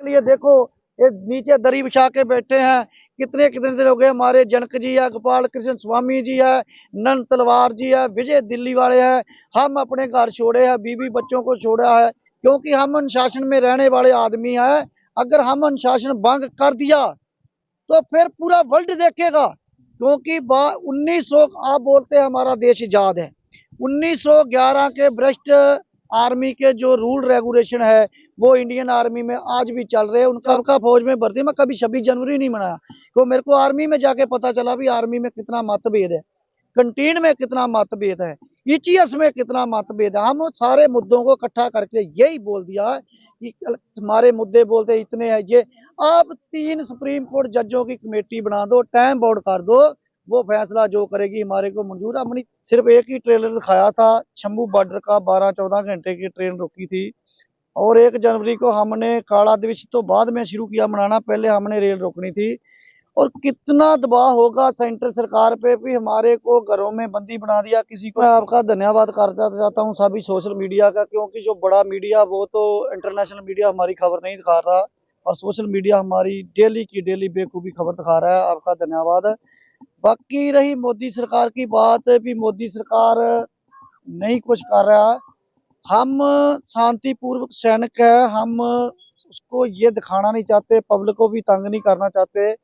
इसलिए देखो ये नीचे दरी बिछा के बैठे हैं। कितने कितने दिन हो गए, हमारे जनक जी है, गोपाल कृष्ण स्वामी जी है, नंद तलवार जी है, विजय दिल्ली वाले हैं। हम अपने घर छोड़े हैं, बीवी बच्चों को छोड़ा है, क्योंकि हम अनुशासन में रहने वाले आदमी हैं। अगर हम अनुशासन भंग कर दिया तो फिर पूरा वर्ल्ड देखेगा। क्योंकि 1900 आप बोलते हैं हमारा देश आजाद है, 1911 के भ्रष्ट आर्मी के जो रूल रेगुलेशन है वो इंडियन आर्मी में आज भी चल रहे हैं। उनका फौज में भर्ती, मैं कभी 26 जनवरी नहीं मनाया, तो मेरे को आर्मी में जाके पता चला भी आर्मी में कितना मतभेद है, कंटीन में कितना मतभेद है, इचियस में कितना मतभेद है। हम सारे मुद्दों को इकट्ठा करके यही बोल दिया कि हमारे मुद्दे बोलते इतने हैं। ये आप 3 सुप्रीम कोर्ट जजों की कमेटी बना दो, टाइम बाउंड कर दो, वो फैसला जो करेगी हमारे को मंजूर। हमने सिर्फ एक ही ट्रेलर दिखाया था शंभू बॉर्डर का, 12-14 घंटे की ट्रेन रुकी थी। और 1 जनवरी को हमने काला दिवस तो बाद में शुरू किया मनाना, पहले हमने रेल रोकनी थी। और कितना दबाव होगा सेंटर सरकार पे भी, हमारे को घरों में बंदी बना दिया किसी को। मैं आपका धन्यवाद करना चाहता हूँ सभी सोशल मीडिया का, क्योंकि जो बड़ा मीडिया वो तो इंटरनेशनल मीडिया हमारी खबर नहीं दिखा रहा, और सोशल मीडिया हमारी डेली की डेली बेखूबी खबर दिखा रहा है। आपका धन्यवाद। बाकी रही मोदी सरकार की बात, भी मोदी सरकार नहीं कुछ कर रहा। हम शांतिपूर्वक सैनिक है, हम उसको ये दिखाना नहीं चाहते, पब्लिक को भी तंग नहीं करना चाहते।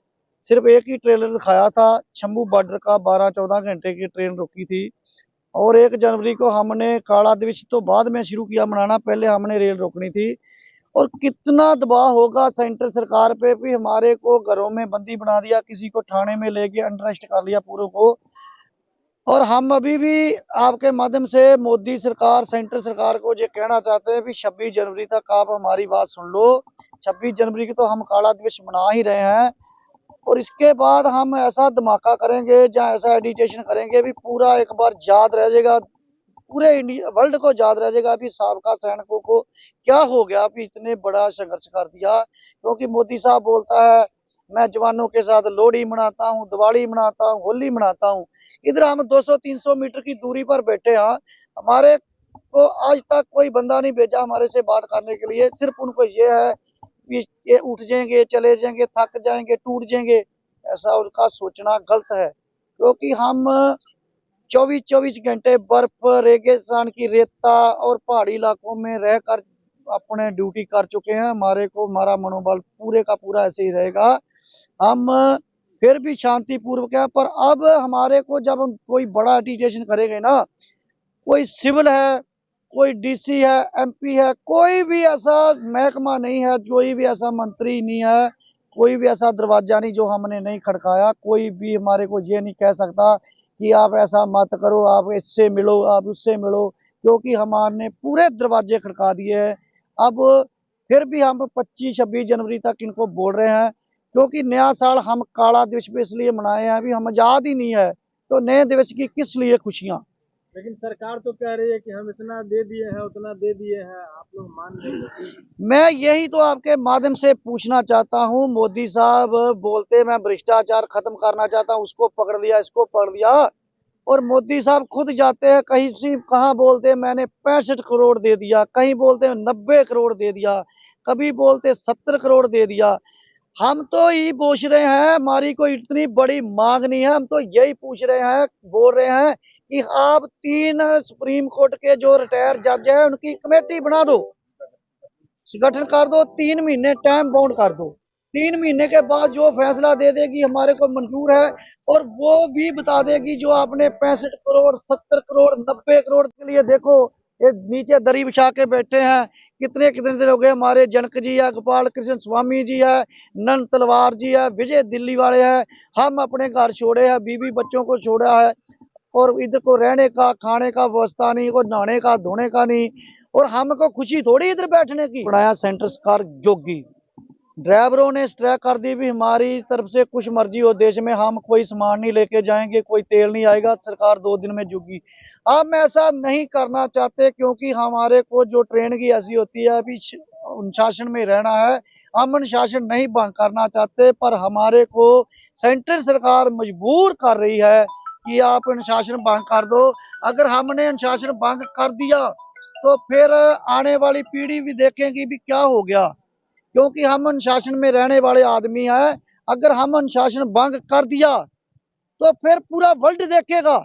सिर्फ एक ही ट्रेलर दिखाया था शंभू बॉर्डर का, 12-14 घंटे की ट्रेन रुकी थी। और 1 जनवरी को हमने काला दिवस तो बाद में शुरू किया मनाना, पहले हमने रेल रोकनी थी। और कितना दबाव होगा सेंटर सरकार पे भी, हमारे को घरों में बंदी बना दिया, किसी को थाने में लेके अंडर अरेस्ट कर लिया पूरे को। और हम अभी भी आपके माध्यम से मोदी सरकार सेंटर सरकार को ये कहना चाहते हैं कि 26 जनवरी तक आप हमारी बात सुन लो। 26 जनवरी की तो हम काला दिवस मना ही रहे हैं, और इसके बाद हम ऐसा धमाका करेंगे, जहाँ ऐसा एडिटेशन करेंगे भी पूरा एक बार याद रह जाएगा, पूरे इंडिया वर्ल्ड को याद रह जाएगा अभी साबका सैनिकों को क्या हो गया, अभी इतने बड़ा संघर्ष कर दिया। क्योंकि मोदी साहब बोलता है मैं जवानों के साथ लोहड़ी मनाता हूँ, दिवाली मनाता हूँ, होली मनाता हूँ। इधर हम 200-300 मीटर की दूरी पर बैठे हैं, हमारे को आज तक कोई बंदा नहीं भेजा हमारे से बात करने के लिए। सिर्फ उनको ये है कि ये उठ जाएंगे, चले जाएंगे, थक जाएंगे, टूट जाएंगे। ऐसा उनका सोचना गलत है, क्योंकि हम 24-24 घंटे बर्फ, रेगिस्तान की रेता और पहाड़ी इलाकों में रहकर अपने ड्यूटी कर चुके हैं। हमारे को हमारा मनोबल पूरे का पूरा ऐसे ही रहेगा। हम फिर भी शांतिपूर्वक है, पर अब हमारे को जब हम कोई बड़ा एजिटेशन करेंगे ना, कोई सिविल है, कोई डीसी है, एमपी है, कोई भी ऐसा महकमा नहीं है, कोई भी ऐसा मंत्री नहीं है, कोई भी ऐसा दरवाजा नहीं जो हमने नहीं खड़काया। कोई भी हमारे को ये नहीं कह सकता कि आप ऐसा मत करो, आप इससे मिलो, आप उससे मिलो, क्योंकि हमारे पूरे दरवाजे खड़का दिए हैं। अब फिर भी हम 25-26 जनवरी तक इनको बोल रहे हैं, क्योंकि नया साल हम काला दिवस पे इसलिए मनाए हैं, अभी हम आजाद ही नहीं है, तो नए दिवस की किस लिए खुशियां। लेकिन सरकार तो कह रही है कि हम इतना दे दिए हैं, उतना दे दिए हैं, आप लोग मान नहीं रहे। मैं यही तो आपके माध्यम से पूछना चाहता हूँ, मोदी साहब बोलते मैं भ्रष्टाचार खत्म करना चाहता हूँ, उसको पकड़ लिया, इसको पकड़ लिया। और मोदी साहब खुद जाते हैं कहीं से, कहाँ बोलते हैं मैंने 65 करोड़ दे दिया, कहीं बोलते हैं 90 करोड़ दे दिया, कभी बोलते 70 करोड़ दे दिया। हम तो यही पूछ रहे हैं, हमारी कोई इतनी बड़ी मांग नहीं है, हम तो यही पूछ रहे हैं, बोल रहे हैं कि आप 3 सुप्रीम कोर्ट के जो रिटायर जज है उनकी कमेटी बना दो, गठन कर दो, 3 महीने टाइम बाउंड कर दो। 3 महीने के बाद जो फैसला दे देगी हमारे को मंजूर है। और वो भी बता देगी जो आपने 65 करोड़, 70 करोड़, 90 करोड़ के लिए देखो ये नीचे दरी बिछा के बैठे हैं। कितने कितने दिन हो गए, हमारे जनक जी है, गोपाल कृष्ण स्वामी जी है, नंद तलवार जी है, विजय दिल्ली वाले हैं। हम अपने घर छोड़े हैं, बीवी बच्चों को छोड़ा है, और इधर को रहने का खाने का व्यवस्था नहीं, और नहाने का धोने का नहीं। और हमको खुशी थोड़ी इधर बैठने की। बनाया सेंटर सरकार जोगी, ड्राइवरों ने स्ट्राइक कर दी भी, हमारी तरफ से कुछ मर्जी हो देश में, हम कोई सामान नहीं लेके जाएंगे, कोई तेल नहीं आएगा, सरकार 2 दिन में जोगी। हम ऐसा नहीं करना चाहते, क्योंकि हमारे को जो ट्रेन की ऐसी होती है, अभी अनुशासन में रहना है, हम अनुशासन नहीं भंग करना चाहते, पर हमारे को सेंटर सरकार मजबूर कर रही है कि आप अनुशासन भंग कर दो। अगर हमने अनुशासन भंग कर दिया तो फिर आने वाली पीढ़ी भी देखेगी भी क्या हो गया। क्योंकि हम अनुशासन में रहने वाले आदमी हैं। अगर हम अनुशासन भंग कर दिया तो फिर पूरा वर्ल्ड देखेगा।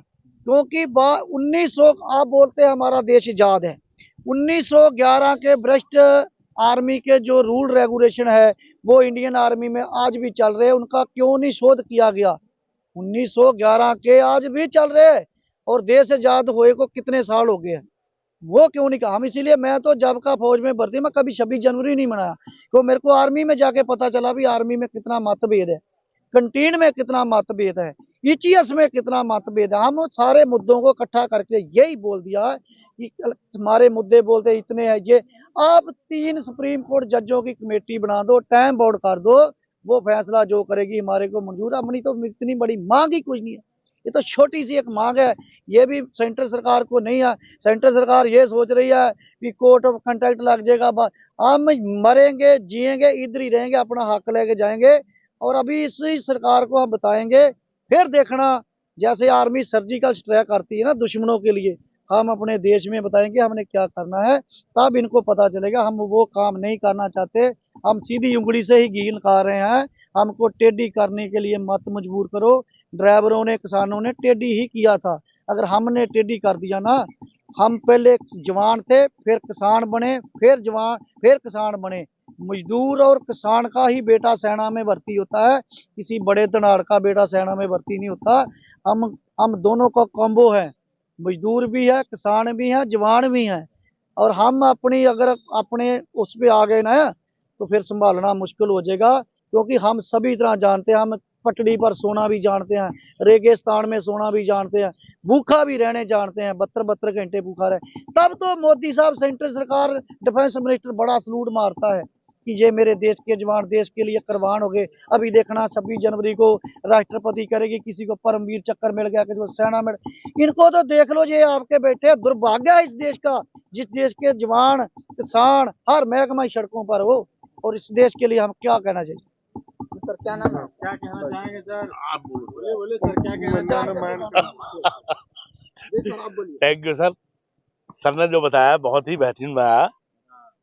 क्योंकि 1900 आप बोलते हैं हमारा देश आजाद है, 1911 के भ्रष्ट आर्मी के जो रूल रेगुलेशन है वो इंडियन आर्मी में आज भी चल रहे हैं। उनका क्यों नहीं शोध किया गया? 1911 के आज भी चल रहे हैं और देश आजाद हुए को कितने साल हो गए हैं, वो क्यों नहीं कहा? हम इसीलिए, मैं तो जब का फौज में भर्ती, मैं कभी 26 जनवरी नहीं मनाया, तो मेरे को आर्मी में जाके पता चला भी आर्मी में कितना मतभेद है, कंटीन में कितना मतभेद है, ईचीएस में कितना मतभेद है। हम सारे मुद्दों को इकट्ठा करके यही बोल दिया कि हमारे मुद्दे बोलते इतने हैं। ये आप 3 सुप्रीम कोर्ट जजों की कमेटी बना दो, टाइम बाउंड कर दो, वो फैसला जो करेगी हमारे को मंजूर। अपनी तो इतनी बड़ी मांग ही कुछ नहीं है, ये तो छोटी सी एक मांग है। ये भी सेंट्रल सरकार को नहीं है। सेंट्रल सरकार ये सोच रही है कि कोर्ट ऑफ कंडक्ट लग जाएगा, हम मरेंगे जिएंगे इधर ही रहेंगे, अपना हक लेके जाएंगे। और अभी इसी सरकार को हम बताएंगे, फिर देखना जैसे आर्मी सर्जिकल स्ट्राइक करती है ना दुश्मनों के लिए, हम अपने देश में बताएंगे हमने क्या करना है, तब इनको पता चलेगा। हम वो काम नहीं करना चाहते, हम सीधी उंगली से ही घी निकाल रहे हैं। हमको टेढ़ी करने के लिए मत मजबूर करो। ड्राइवरों ने, किसानों ने टेढ़ी ही किया था। अगर हमने टेढ़ी कर दिया ना, हम पहले जवान थे, फिर किसान बने, फिर जवान, फिर किसान बने। मजदूर और किसान का ही बेटा सेना में भर्ती होता है, किसी बड़े धनाड़ का बेटा सेना में भर्ती नहीं होता। हम दोनों का कॉम्बो है, मजदूर भी है, किसान भी है, जवान भी है। और हम अपनी, अगर अपने उस पे आ गए ना तो फिर संभालना मुश्किल हो जाएगा। क्योंकि हम सभी तरह जानते हैं, हम पटड़ी पर सोना भी जानते हैं, रेगिस्तान में सोना भी जानते हैं, भूखा भी रहने जानते हैं, 72 घंटे भूखा रहे। तब तो मोदी साहब, सेंट्रल सरकार, डिफेंस मिनिस्टर बड़ा सलूट मारता है कि ये मेरे देश के जवान देश के लिए कुर्बान हो गए। अभी देखना 26 जनवरी को राष्ट्रपति करेगी, किसी को परमवीर चक्कर मिल गया, किसी को सेना में। इनको तो देख लो, ये आपके बेटे, दुर्भाग्य है इस देश का, जिस देश के जवान, किसान, हर महकमा सड़कों पर हो। और इस देश के लिए हम क्या कहना चाहिए? सर क्या नाम है, क्या कहना चाहेंगे सर? आप बोलिए, बोलिए सर, क्या कहना चाहेंगे? जी सर, आप बोलिए। Thank you sir. सर ने जो बताया बहुत ही बेहतरीन बताया।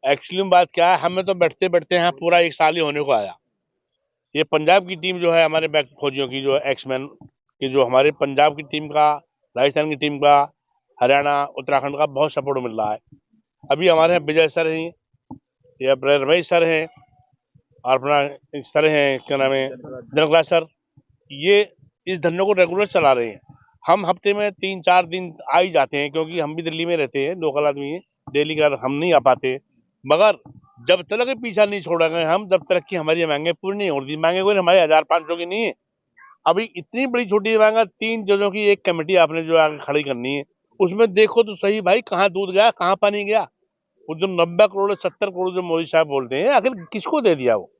एक्चुअली में बात क्या है, हमें तो बैठते बैठते यहाँ पूरा 1 साल ही होने को आया। ये पंजाब की टीम जो है, हमारे बैक फौजियों की, जो एक्समैन की, जो हमारे पंजाब की टीम का, राजस्थान की टीम का, हरियाणा, उत्तराखंड का बहुत सपोर्ट मिल रहा है। अभी हमारे यहाँ विजय सर हैं, या रमेश सर हैं, और अपना सर हैं, क्या नाम है, जनकराज सर, ये इस धंधे को रेगुलर चला रहे हैं। हम हफ्ते में 3-4 दिन आ ही जाते हैं, क्योंकि हम भी दिल्ली में रहते हैं, लोकल आदमी हैं, डेली का हम नहीं आ पाते। मगर जब तक पीछा नहीं छोड़ा गए हम, जब तक कि हमारी मांगे पूरी नहीं होती। मांगे कोई हमारे 1500 की नहीं है। अभी इतनी बड़ी छोटी मांगा, 3 जजों की एक कमेटी आपने जो आगे खड़ी करनी है, उसमें देखो तो सही भाई, कहाँ दूध गया, कहाँ पानी गया। वो जो 90 करोड़ 70 करोड़ जो मोदी साहब बोलते हैं, आखिर किसको दे दिया वो?